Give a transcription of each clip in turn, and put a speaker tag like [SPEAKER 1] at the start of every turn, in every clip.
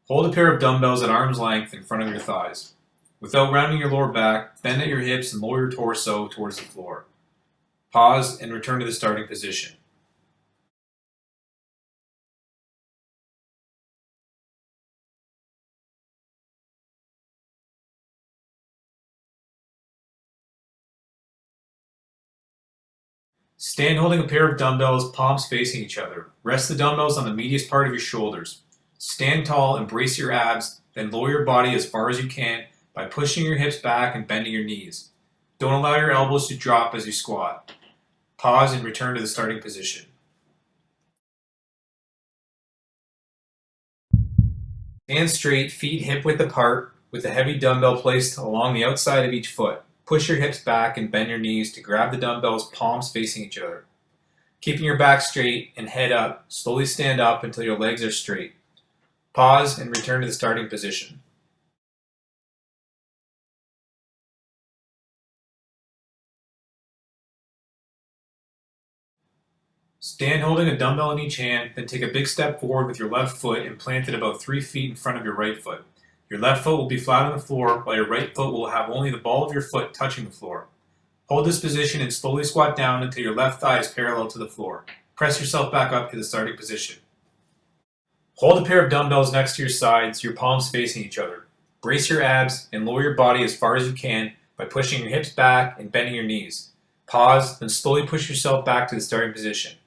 [SPEAKER 1] Hold a pair of dumbbells at arm's length in front of your thighs. Without rounding your lower back, bend at your hips and lower your torso towards the floor. Pause and return to the starting position. Stand holding a pair of dumbbells, palms facing each other. Rest the dumbbells on the medius part of your shoulders. Stand tall and brace your abs, then lower your body as far as you can by pushing your hips back and bending your knees. Don't allow your elbows to drop as you squat. Pause and return to the starting position. Stand straight, feet hip width apart, with a heavy dumbbell placed along the outside of each foot. Push your hips back and bend your knees to grab the dumbbells, palms facing each other. Keeping your back straight and head up, slowly stand up until your legs are straight. Pause and return to the starting position. Stand holding a dumbbell in each hand, then take a big step forward with your left foot and plant it about 3 feet in front of your right foot. Your left foot will be flat on the floor, while your right foot will have only the ball of your foot touching the floor. Hold this position and slowly squat down until your left thigh is parallel to the floor. Press yourself back up to the starting position. Hold a pair of dumbbells next to your sides, your palms facing each other. Brace your abs and lower your body as far as you can by pushing your hips back and bending your knees. Pause, then slowly push yourself back to the starting position.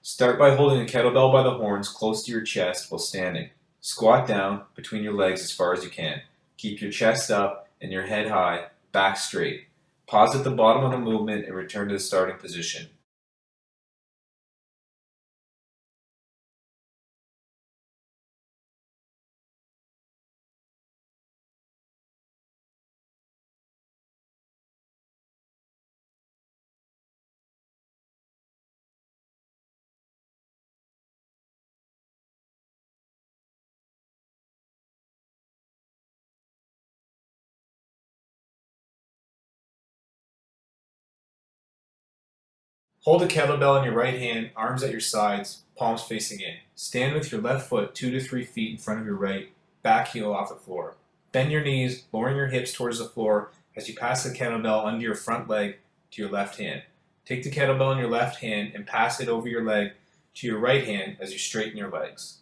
[SPEAKER 1] Start by holding a kettlebell by the horns close to your chest while standing. Squat down between your legs as far as you can. Keep your chest up and your head high, back straight. Pause at the bottom of the movement and return to the starting position. Hold a kettlebell in your right hand, arms at your sides, palms facing in. Stand with your left foot 2 to 3 feet in front of your right, back heel off the floor. Bend your knees, lowering your hips towards the floor as you pass the kettlebell under your front leg to your left hand. Take the kettlebell in your left hand and pass it over your leg to your right hand as you straighten your legs.